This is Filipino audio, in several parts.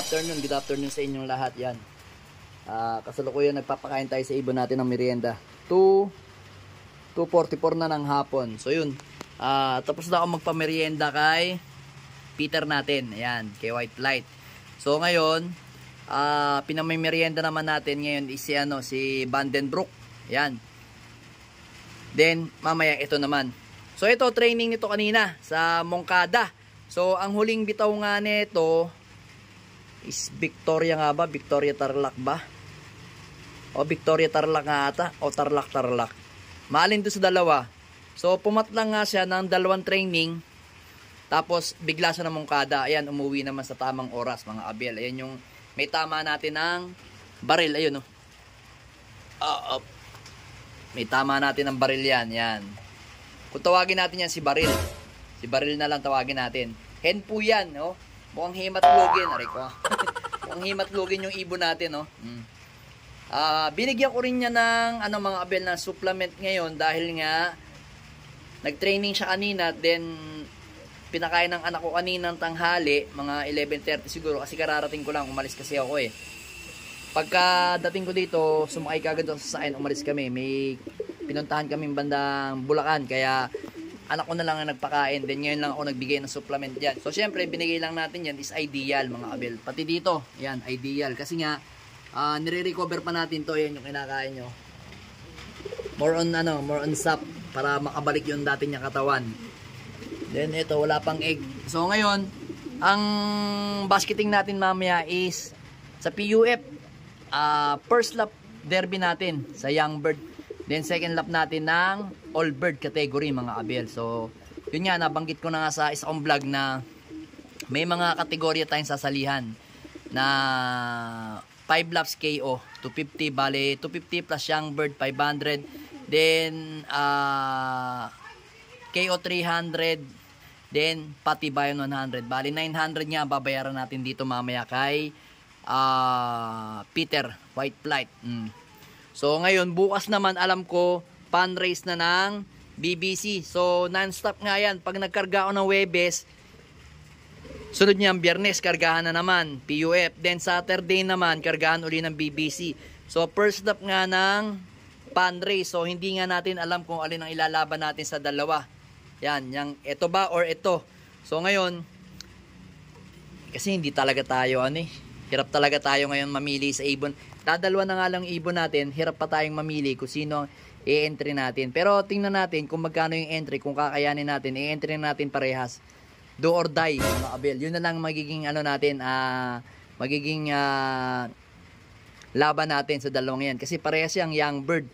Good afternoon sa inyong lahat yan. Kasalukuyan nagpapakain tayo sa ibon natin ng merienda. 2:44 na ng hapon. So yun, tapos na ako magpamerienda kay Peter natin. Ayan, kay White Light. So ngayon, pinamimerienda naman natin ngayon is si Vandenbroek. Ayan. Then, mamaya ito naman. So ito, training nito kanina sa Moncada. So ang huling bitaw nga nito is Victoria nga ba? Victoria Tarlac ba? O Victoria Tarlac nga ata? O Tarlac. Maalin doon sa dalawa. So pumatlang nga siya ng dalawang training. Tapos bigla siya na Moncada. Ayan, umuwi naman sa tamang oras mga abel. Ayan yung may tama natin ng baril. Ayun o. May tama natin ng baril yan. Yan. Kung tawagin natin yan si baril. Si baril na lang tawagin natin. Hen po yan. No? Mukhang himatlogin. Aray ko. Mukhang himatlogin yung ibon natin. No? Binigyan ko rin niya ng mga abel na supplement ngayon dahil nga nag-training siya kanina, then pinakain ng anak ko kanina ng tanghali, mga 11:30 siguro kasi kararating ko lang, umalis kasi ako eh. Pagka dating ko dito, sumakay kagad ako sa sasakyan, umalis kami. May pinuntahan kaming bandang Bulacan, kaya anak ko na lang ang nagpakain, then ngayon lang ako nagbigay ng supplement dyan. So syempre binigay lang natin yan is ideal mga abel. Pati dito, yan ideal kasi nga nire-recover pa natin to, yan yung kinakain nyo. More on sap para makabalik yung dati niyang katawan. Then ito, wala pang egg. So ngayon, ang basketing natin mamaya is sa PUF. First lap derby natin sa Young Bird. Then second lap natin ng All Bird category mga abel. So yun nga, nabanggit ko na nga sa isang vlog na may mga kategorya tayong sasalihan na 5 laps KO 250, bale 250 plus Young Bird 500, then KO 300, then Patibayan 100, bale 900 nga babayaran natin dito mamaya kay Peter White Flight. So ngayon, bukas naman alam ko pan race na ng BBC. So non-stop nga yan. Pag nagkarga ako ng Webes, sunod niya ang Biyernes, kargahan na naman PUF. Then Saturday naman, kargahan uli ng BBC. So first stop nga ng pan race. So hindi nga natin alam kung alin ang ilalaban natin sa dalawa. Yan, yung ito ba or ito. So ngayon, kasi hindi talaga tayo hirap talaga tayo ngayon mamili sa ibon. Dadalwa na nga lang ibon natin, hirap pa tayong mamili kung sino ang i-entry natin. Pero tingnan natin kung magkano yung entry, kung kakayanin natin, i-entry natin parehas. Do or die, mga abel. Yun na lang magiging natin, magiging laban natin sa dalawang yan. Kasi parehas yung Young Bird.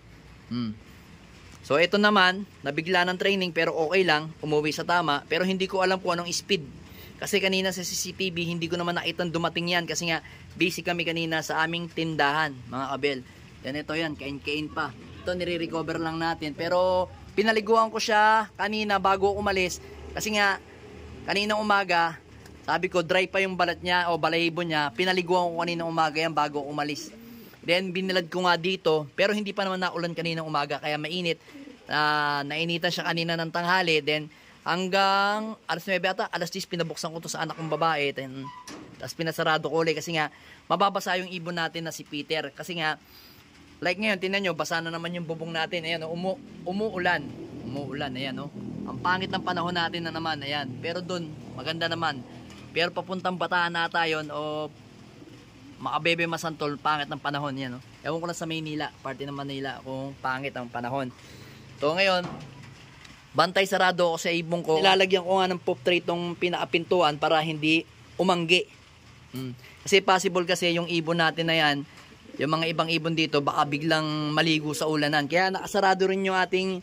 So ito naman, nabigla ng training pero okay lang, umuwi sa tama. Pero hindi ko alam kung anong speed. Kasi kanina sa CCTV, hindi ko naman nakita dumating yan. Kasi nga, busy kami kanina sa aming tindahan, mga kabel. Yan ito yan, kain-kain pa. Ito, nire-recover lang natin. Pero, pinaliguan ko siya kanina bago umalis. Kasi nga, kaninang umaga, sabi ko, dry pa yung balat niya o balahibo niya. Pinaliguan ko kaninang umaga yan bago umalis. Then, binilad ko nga dito. Pero hindi pa naman naulan kaninang umaga, kaya mainit. Nainitan siya kanina ng tanghali. Then, hanggang alas 9 ata, alas 10 pinabuksan ko to sa anak kong babae. Tapos pinasarado ko ulit kasi nga mababasa yung ibon natin na si Peter. Kasi nga, like ngayon, tingnan nyo, basa na naman yung bubong natin. Ayan, umuulan. Umuulan, ayan, ang pangit ng panahon natin na naman, ayan. Pero dun, maganda naman. Pero papuntang Bataan na tayo, o Makabebe Masantol, pangit ng panahon, yan, Ewan ko na sa Maynila, parte ng Manila, kung pangit ang panahon. So ngayon, bantay sarado ako sa ibong ko. Nilalagyan ko nga ng pop tray itong pinakapintuan para hindi umanggi. Kasi possible kasi yung ibon natin na yan, yung mga ibang ibon dito, baka biglang maligo sa ulanan. Kaya nakasarado rin yung ating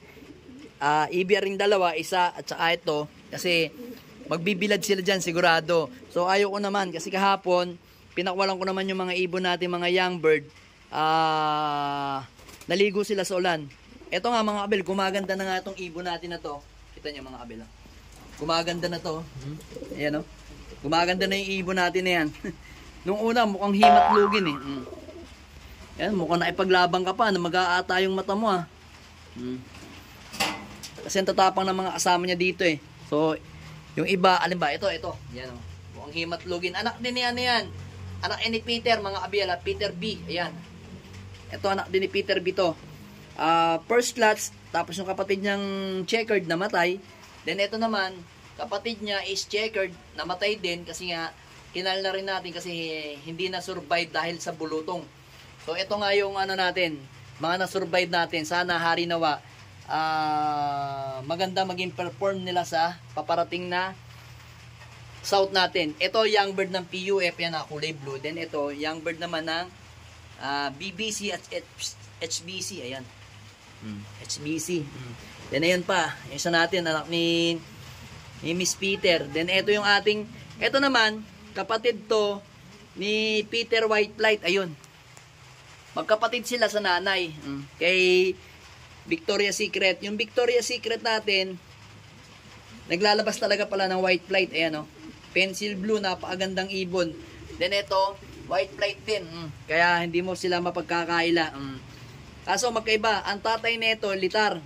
EBR ring dalawa, isa at saka ito. Kasi magbibilad sila dyan sigurado. So ayaw ko naman kasi kahapon, pinakwalan ko naman yung mga ibon natin, mga Young Bird. Naligo sila sa ulan. Ito nga mga abel, gumaganda na nga itong ibon natin na to. Kita nyo mga abel. Gumaganda na to. Ayan gumaganda na yung ibon natin na yan. Nung una mukhang himatlugin Yan, mukhang naipaglabang ka pa na mag-aata yung mata mo Kasi ang tatapang ng mga kasama niya dito So, yung iba, alin ba? Ito. Yan Mukhang himatlugin. Anak din yan. Anak ni Peter, mga abel, Peter B. Ayan. Ito anak din ni Peter B to. First clutch, tapos yung kapatid niyang checkered namatay. Then ito naman, kapatid niya is checkered, namatay din kasi nga kinal na rin natin kasi hindi na survive dahil sa bulutong. So ito nga yung ano natin, mga na-survive natin. Sana hari nawa maganda maging perform nila sa paparating na south natin. Ito young bird ng PUF, yan na kulay blue. Then ito young bird naman ng BBC at HBC, ayan. HBC. Then ayun pa, isa natin anak ni Miss Peter. Then ito yung ating, ito naman kapatid to ni Peter White Flight, ayun. Magkapatid sila sa nanay. Kay Victoria's Secret. Yung Victoria's Secret natin, naglalabas talaga pala ng white flight. Ayan, oh. Pencil blue, napakagandang ibon. Then ito, white flight din. Kaya hindi mo sila mapagkakaila. Kaso magkaiba. Ang tatay nito, litar.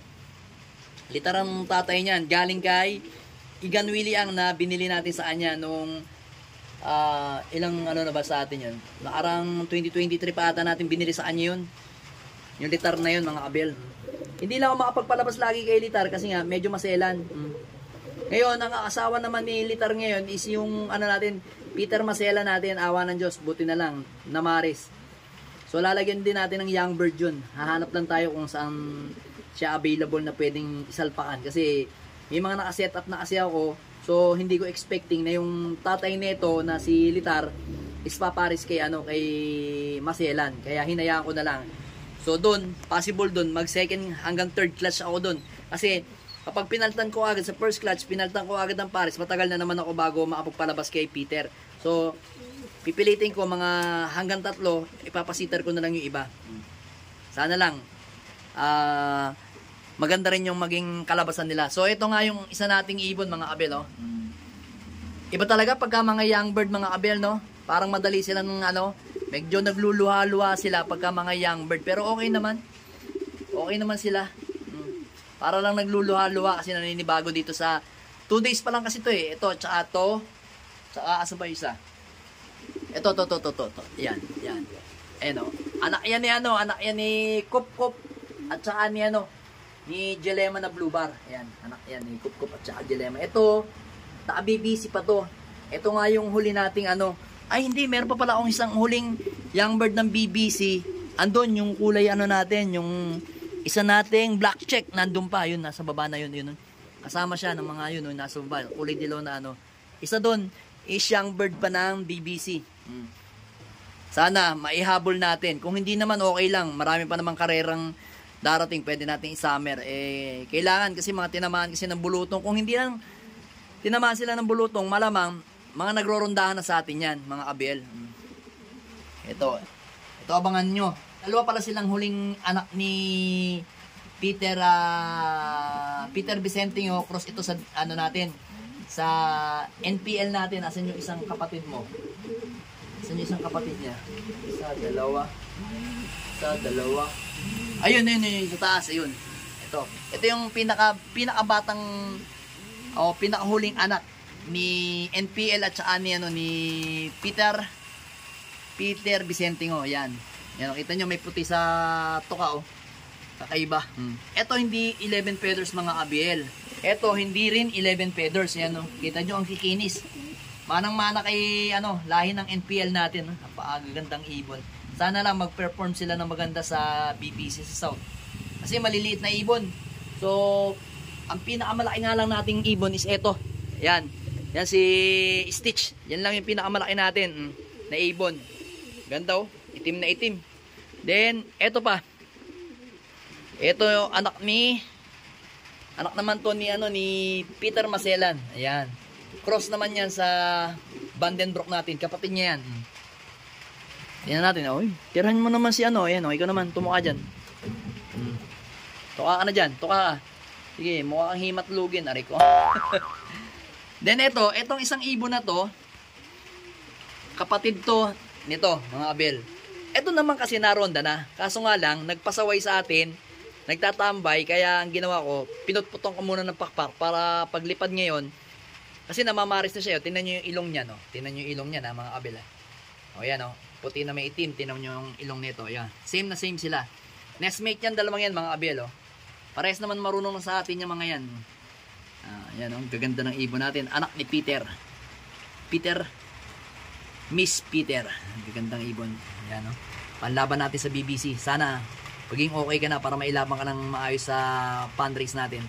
Litar ang tatay niyan. Galing kay Igan Willie ang na binili natin sa kanya nung ilang ano na ba sa atin yun. Nakarang 2023 pa ata natin binili sa kanya yun. Yung litar na yun, mga abel. Hindi lang ako makapagpalabas lagi kay litar kasi nga medyo maselan. Ngayon, ang asawa naman ni litar ngayon is yung ano natin, Peter Masela natin, awa ng Diyos, buti na lang, na Maris. So lalagyan din natin ng young bird yun. Hahanap lang tayo kung saan siya available na pwedeng isalpakan. Kasi may mga nakaset up na kasi ako. So hindi ko expecting na yung tatay nito na si litar is paparis kay ano, kay Maselan. Kaya hinayaan ko na lang. So doon, possible doon, mag second hanggang third clutch ako doon. Kasi kapag pinaltan ko agad sa first clutch, pinaltan ko agad ng pares, matagal na naman ako bago makapagpalabas kay Peter. So pipilitin ko mga hanggang 3, ipapasitar ko na lang yung iba. Sana lang maganda rin yung maging kalabasan nila. So ito nga yung isa nating ibon, mga abel, oh. Iba talaga pagka mga young bird, mga abel, no? Parang madali sila ng ano, medyo nagluluha-luha sila pagka mga young bird. Pero okay naman. Okay naman sila. Para lang nagluluha-luha kasi naninibago dito sa 2 days pa lang kasi to eh. Ito, tsaka to. Tsaka asa ba isa? Ito, to. Yan. Ayan, oh. Anak yan ni ano, anak yan ni Kup at tsaka ni ano, ni Jelema na Blue Bar. Ayan, anak yan ni Kup at tsaka Jelema. Ito, ta-BBC pa to. Ito nga yung huli nating ano. Ay hindi, meron pa pala akong isang huling young bird ng BBC. Andun yung kulay ano natin, yung isa nating black check, nandun pa, yun, nasa baba na yun. Kasama siya ng mga yun, nasa baba, kulay dilaw na ano. Isa doon is young bird pa ng BBC. Sana maihabol natin. Kung hindi naman okay lang, marami pa namang karerang darating, pwede natin i-summer. Kailangan kasi mga tinamaan kasi ng bulutong. Kung hindi lang tinamaan sila ng bulutong, malamang mga nagrorondahan na sa atin yan, mga abel. Ito abangan nyo. Dalawa pala silang huling anak ni Peter Vicentino Cross. Ito sa ano natin, sa NPL natin. Asan yung isang kapatid mo? Asan yung isang kapatid niya? Isa, dalawa. Ayun, sa taas, ayun. Ito yung pinakabatang pinakahuling anak ni NPL at saka ni Peter Vicentino. Yan, kita nyo may puti sa tuka, oh. Kakaiba. Ito hindi 11 feathers, mga abel. Ito hindi rin 11 feathers. Yan, oh. Kita nyo ang kikinis. Manang-mana kay lahi ng NPL natin, oh. Napakagandang ibon. Sana lang mag-perform sila ng maganda sa BBC sa South. Kasi maliliit na ibon. So ang pinakamalaki nga lang nating ibon is ito. Yan si Stitch. Yan lang yung pinakamalaki natin na ibon. Ganda, oh. Itim na itim. Then eto pa. Ito yung anak naman to ni Peter Maselan. Ayan. Cross naman yan sa Vandenbroek natin. Kapatid niya yan. Tingnan natin. Oy, tirahan mo naman si ayan, ikaw naman, tumuka dyan. Tuka ka na dyan, tuka ka. Sige, mukha kang himatlugin, aray ko. Then itong isang ibon na to, kapatid to nito, mga abel. Ito naman kasi naronda na. Kaso nga lang, nagpasaway sa atin, nagtatambay, kaya ang ginawa ko, pinutputong ko muna ng pakpak para paglipad ngayon, kasi namamaris na siya. Tingnan nyo yung ilong niya, no? Tingnan nyo yung ilong niya, na, mga abel. O yan o, puti na may itim, tinaw nyo yung ilong nito. Ayan. Same na same sila. Nestmate yan, dalawang yan mga kabiel o. Parehas naman marunong na sa atin yung mga yan. Yan o, gaganda ng ibon natin. Anak ni Peter. Miss Peter. Gagandang ibon. Yan o. Panlaban natin sa BBC. Sana maging okay ka na para mailaban ka ng maayos sa fundraise natin.